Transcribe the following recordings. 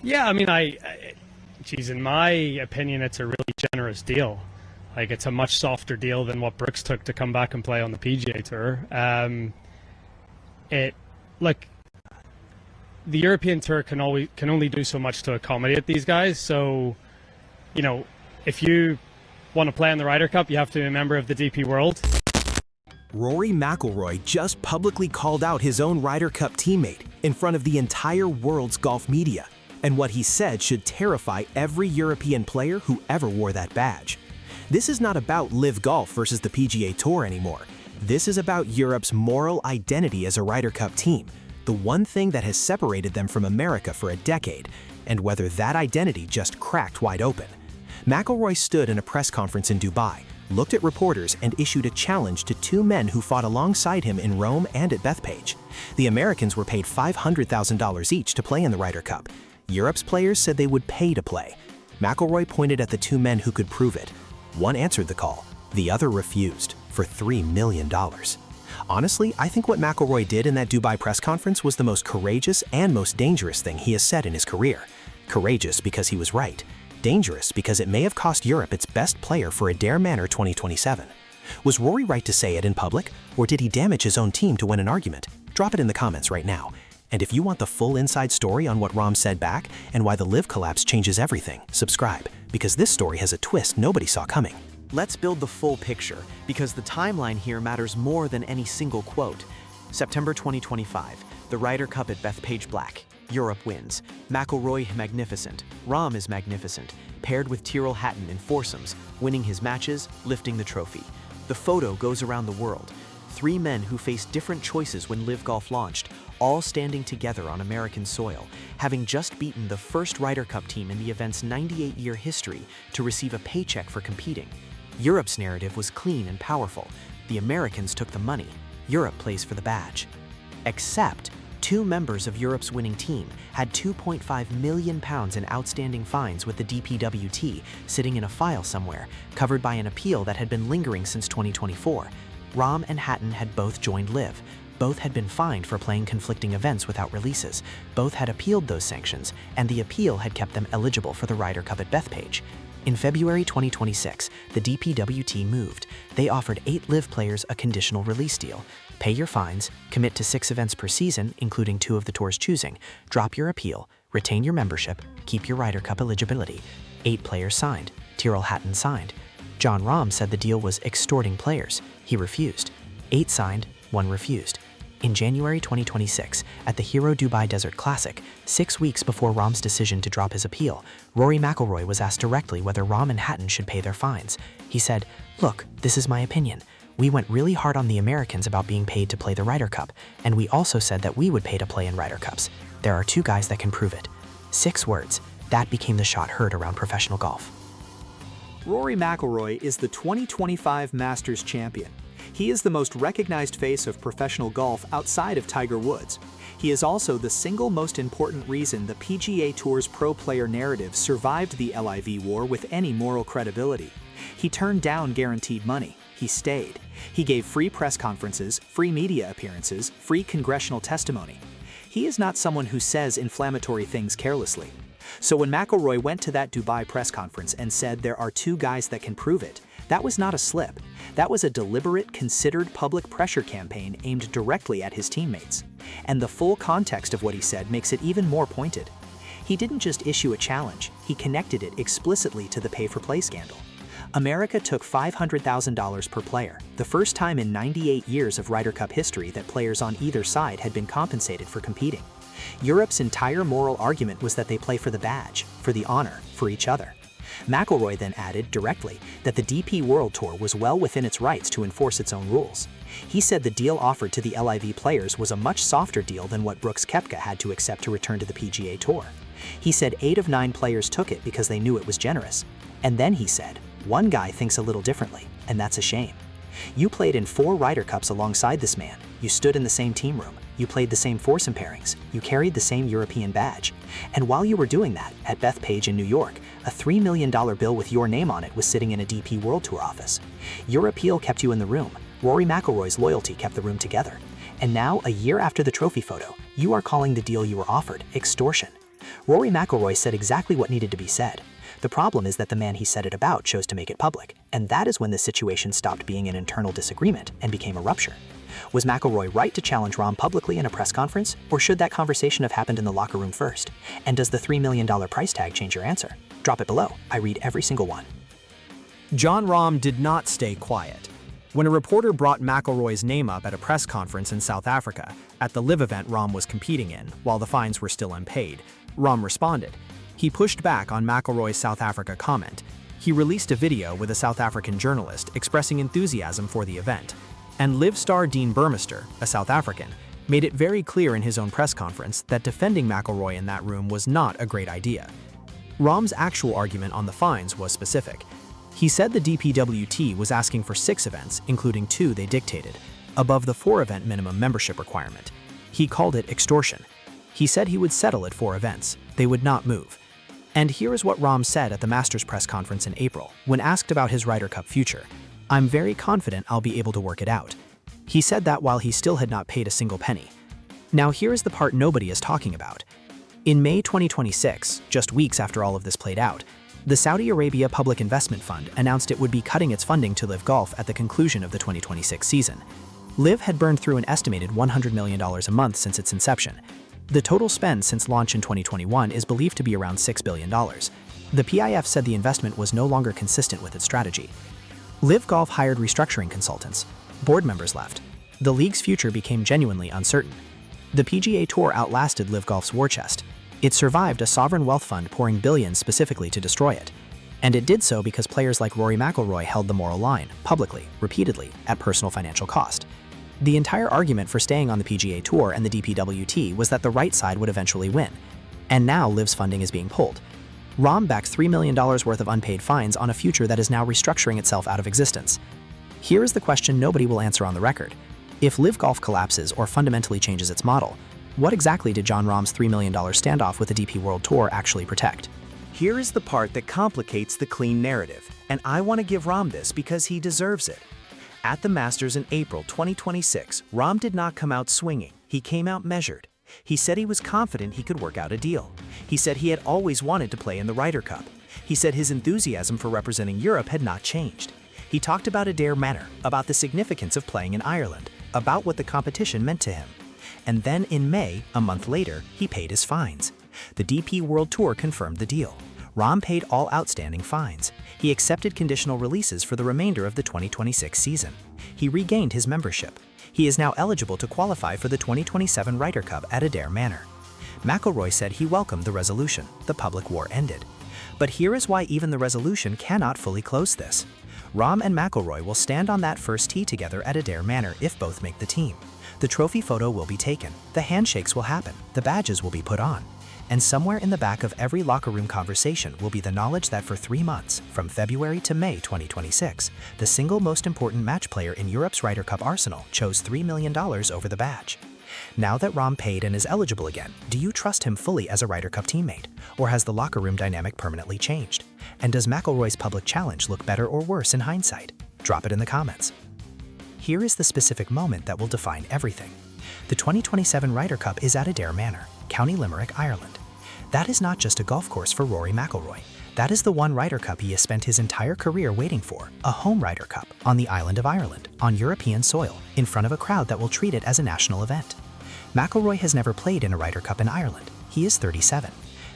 Yeah, I mean, geez, in my opinion, it's a really generous deal. Like, it's a much softer deal than what Brooks took to come back and play on the PGA Tour. The European Tour can only do so much to accommodate these guys. So, if you want to play in the Ryder Cup, you have to be a member of the DP World. Rory McIlroy just publicly called out his own Ryder Cup teammate in front of the entire world's golf media, and what he said should terrify every European player who ever wore that badge. This is not about LIV Golf versus the PGA Tour anymore. This is about Europe's moral identity as a Ryder Cup team, the one thing that has separated them from America for a decade, and whether that identity just cracked wide open. McIlroy stood in a press conference in Dubai, looked at reporters, and issued a challenge to two men who fought alongside him in Rome and at Bethpage. The Americans were paid $500,000 each to play in the Ryder Cup. Europe's players said they would pay to play. McIlroy pointed at the two men who could prove it. One answered the call, the other refused, for $3 million. Honestly, I think what McIlroy did in that Dubai press conference was the most courageous and most dangerous thing he has said in his career. Courageous because he was right. Dangerous because it may have cost Europe its best player for Adair Manor 2027. Was Rory right to say it in public, or did he damage his own team to win an argument? Drop it in the comments right now. And if you want the full inside story on what Rahm said back and why the LIV collapse changes everything, subscribe, because this story has a twist nobody saw coming. Let's build the full picture, because the timeline here matters more than any single quote. September 2025, the Ryder Cup at Bethpage Black. Europe wins. McIlroy magnificent. Rahm is magnificent, paired with Tyrrell Hatton in foursomes, winning his matches, lifting the trophy. The photo goes around the world. Three men who faced different choices when LIV Golf launched, all standing together on American soil, having just beaten the first Ryder Cup team in the event's 98-year history to receive a paycheck for competing. Europe's narrative was clean and powerful. The Americans took the money. Europe plays for the badge. Except, two members of Europe's winning team had £2.5 million in outstanding fines with the DPWT sitting in a file somewhere, covered by an appeal that had been lingering since 2024. Rahm and Hatton had both joined LIV. Both had been fined for playing conflicting events without releases. Both had appealed those sanctions, and the appeal had kept them eligible for the Ryder Cup at Bethpage. In February 2026, the DPWT moved. They offered 8 LIV players a conditional release deal. Pay your fines, commit to 6 events per season, including 2 of the tour's choosing, drop your appeal, retain your membership, keep your Ryder Cup eligibility. 8 players signed. Tyrrell Hatton signed. Jon Rahm said the deal was extorting players. He refused. 8 signed, 1 refused. In January 2026, at the Hero Dubai Desert Classic, 6 weeks before Rahm's decision to drop his appeal, Rory McIlroy was asked directly whether Rahm and Hatton should pay their fines. He said, "Look, this is my opinion. We went really hard on the Americans about being paid to play the Ryder Cup, and we also said that we would pay to play in Ryder Cups. There are 2 guys that can prove it." 6 words. That became the shot heard around professional golf. Rory McIlroy is the 2025 Masters champion. He is the most recognized face of professional golf outside of Tiger Woods. He is also the single most important reason the PGA Tour's pro player narrative survived the LIV war with any moral credibility. He turned down guaranteed money. He stayed. He gave free press conferences, free media appearances, free congressional testimony. He is not someone who says inflammatory things carelessly. So when McIlroy went to that Dubai press conference and said there are 2 guys that can prove it, that was not a slip. That was a deliberate, considered public pressure campaign aimed directly at his teammates. And the full context of what he said makes it even more pointed. He didn't just issue a challenge, he connected it explicitly to the pay-for-play scandal. America took $500,000 per player, the first time in 98 years of Ryder Cup history that players on either side had been compensated for competing. Europe's entire moral argument was that they play for the badge, for the honor, for each other. McIlroy then added directly that the DP World Tour was well within its rights to enforce its own rules. He said the deal offered to the LIV players was a much softer deal than what Brooks Koepka had to accept to return to the PGA Tour. He said 8 of 9 players took it because they knew it was generous. And then he said, "One guy thinks a little differently, and that's a shame. You played in 4 Ryder Cups alongside this man. You stood in the same team room. You played the same foursome pairings. You carried the same European badge. And while you were doing that, at Bethpage in New York, a $3 million bill with your name on it was sitting in a DP World Tour office. Your appeal kept you in the room. Rory McIlroy's loyalty kept the room together. And now, a year after the trophy photo, you are calling the deal you were offered extortion. Rory McIlroy said exactly what needed to be said. The problem is that the man he said it about chose to make it public, and that is when the situation stopped being an internal disagreement and became a rupture. Was McIlroy right to challenge Rahm publicly in a press conference, or should that conversation have happened in the locker room first? And does the $3 million price tag change your answer? Drop it below. I read every single one. Jon Rahm did not stay quiet. When a reporter brought McIlroy's name up at a press conference in South Africa, at the LIV event Rahm was competing in, while the fines were still unpaid, Rahm responded. He pushed back on McIlroy's South Africa comment. He released a video with a South African journalist expressing enthusiasm for the event. And LIV star Dean Burmester, a South African, made it very clear in his own press conference that defending McIlroy in that room was not a great idea. Rahm's actual argument on the fines was specific. He said the DPWT was asking for 6 events, including 2 they dictated, above the 4-event minimum membership requirement. He called it extortion. He said he would settle at 4 events. They would not move. And here is what Rahm said at the Masters press conference in April, when asked about his Ryder Cup future. "I'm very confident I'll be able to work it out." He said that while he still had not paid a single penny. Now here is the part nobody is talking about. In May 2026, just weeks after all of this played out, the Saudi Arabia Public Investment Fund announced it would be cutting its funding to LIV Golf at the conclusion of the 2026 season. LIV had burned through an estimated $100 million a month since its inception. The total spend since launch in 2021 is believed to be around $6 billion. The PIF said the investment was no longer consistent with its strategy. LIV Golf hired restructuring consultants. Board members left. The league's future became genuinely uncertain. The PGA Tour outlasted LIV Golf's war chest. It survived a sovereign wealth fund pouring billions specifically to destroy it. And it did so because players like Rory McIlroy held the moral line, publicly, repeatedly, at personal financial cost. The entire argument for staying on the PGA Tour and the DPWT was that the right side would eventually win. And now LIV's funding is being pulled. Rahm backs $3 million worth of unpaid fines on a future that is now restructuring itself out of existence. Here is the question nobody will answer on the record. If LIV Golf collapses or fundamentally changes its model, what exactly did Jon Rahm's $3 million standoff with the DP World Tour actually protect? Here is the part that complicates the clean narrative, and I want to give Rahm this because he deserves it. At the Masters in April 2026, Rahm did not come out swinging. He came out measured. He said he was confident he could work out a deal. He said he had always wanted to play in the Ryder Cup. He said his enthusiasm for representing Europe had not changed. He talked about Adair Manor, about the significance of playing in Ireland, about what the competition meant to him. And then in May, a month later, he paid his fines. The DP World Tour confirmed the deal. Rahm paid all outstanding fines. He accepted conditional releases for the remainder of the 2026 season. He regained his membership. He is now eligible to qualify for the 2027 Ryder Cup at Adair Manor. McIlroy said he welcomed the resolution. The public war ended. But here is why even the resolution cannot fully close this. Rahm and McIlroy will stand on that first tee together at Adair Manor if both make the team. The trophy photo will be taken. The handshakes will happen. The badges will be put on. And somewhere in the back of every locker room conversation will be the knowledge that for 3 months, from February to May 2026, the single most important match player in Europe's Ryder Cup arsenal chose $3 million over the badge. Now that Rahm paid and is eligible again, do you trust him fully as a Ryder Cup teammate? Or has the locker room dynamic permanently changed? And does McIlroy's public challenge look better or worse in hindsight? Drop it in the comments. Here is the specific moment that will define everything. The 2027 Ryder Cup is at Adair Manor, County Limerick, Ireland. That is not just a golf course for Rory McIlroy. That is the one Ryder Cup he has spent his entire career waiting for, a home Ryder Cup on the island of Ireland, on European soil, in front of a crowd that will treat it as a national event. McIlroy has never played in a Ryder Cup in Ireland. He is 37.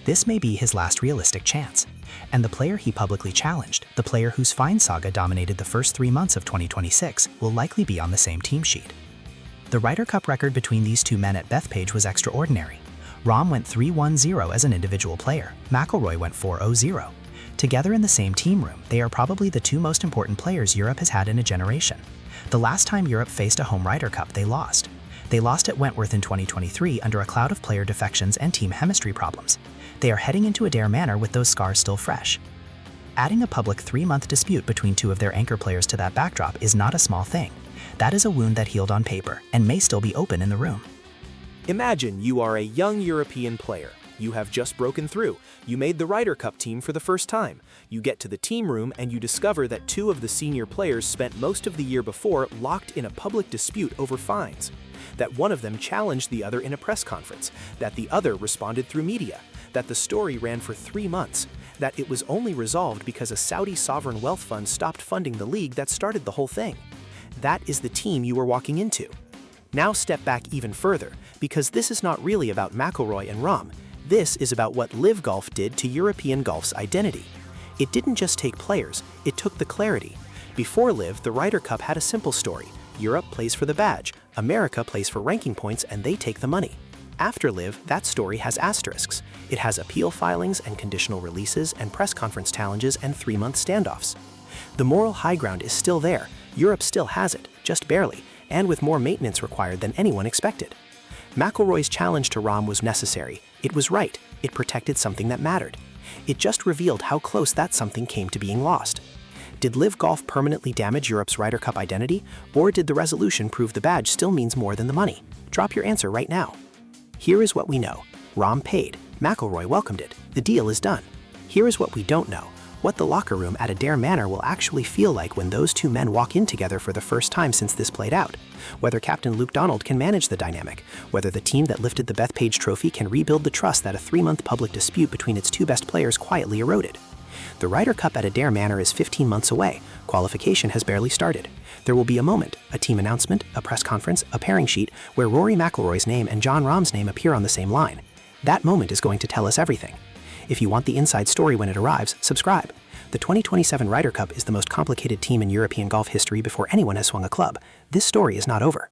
This may be his last realistic chance. And the player he publicly challenged, the player whose fine saga dominated the first 3 months of 2026, will likely be on the same team sheet. The Ryder Cup record between these two men at Bethpage was extraordinary. Rahm went 3-1-0 as an individual player. McIlroy went 4-0-0. Together in the same team room, they are probably the 2 most important players Europe has had in a generation. The last time Europe faced a home Ryder Cup, they lost. They lost at Wentworth in 2023 under a cloud of player defections and team chemistry problems. They are heading into Adair Manor with those scars still fresh. Adding a public 3-month dispute between 2 of their anchor players to that backdrop is not a small thing. That is a wound that healed on paper and may still be open in the room. Imagine you are a young European player. You have just broken through. You made the Ryder Cup team for the first time. You get to the team room and you discover that 2 of the senior players spent most of the year before locked in a public dispute over fines. That one of them challenged the other in a press conference. That the other responded through media. that the story ran for 3 months, that it was only resolved because a Saudi sovereign wealth fund stopped funding the league that started the whole thing. That is the team you were walking into. Now step back even further, because this is not really about McIlroy and Rahm. This is about what LIV Golf did to European golf's identity. It didn't just take players, it took the clarity. Before LIV, the Ryder Cup had a simple story. Europe plays for the badge, America plays for ranking points, and they take the money. After LIV, that story has asterisks. It has appeal filings and conditional releases and press conference challenges and 3-month standoffs. The moral high ground is still there. Europe still has it, just barely, and with more maintenance required than anyone expected. McIlroy's challenge to Rahm was necessary. It was right. It protected something that mattered. It just revealed how close that something came to being lost. Did LIV Golf permanently damage Europe's Ryder Cup identity, or did the resolution prove the badge still means more than the money? Drop your answer right now. Here is what we know. Rahm paid. McIlroy welcomed it. The deal is done. Here is what we don't know. What the locker room at Adair Manor will actually feel like when those two men walk in together for the first time since this played out. Whether Captain Luke Donald can manage the dynamic. Whether the team that lifted the Bethpage Trophy can rebuild the trust that a 3-month public dispute between its two best players quietly eroded. The Ryder Cup at Adair Manor is 15 months away. Qualification has barely started. There will be a moment, a team announcement, a press conference, a pairing sheet, where Rory McIlroy's name and Jon Rahm's name appear on the same line. That moment is going to tell us everything. If you want the inside story when it arrives, subscribe. The 2027 Ryder Cup is the most complicated team in European golf history before anyone has swung a club. This story is not over.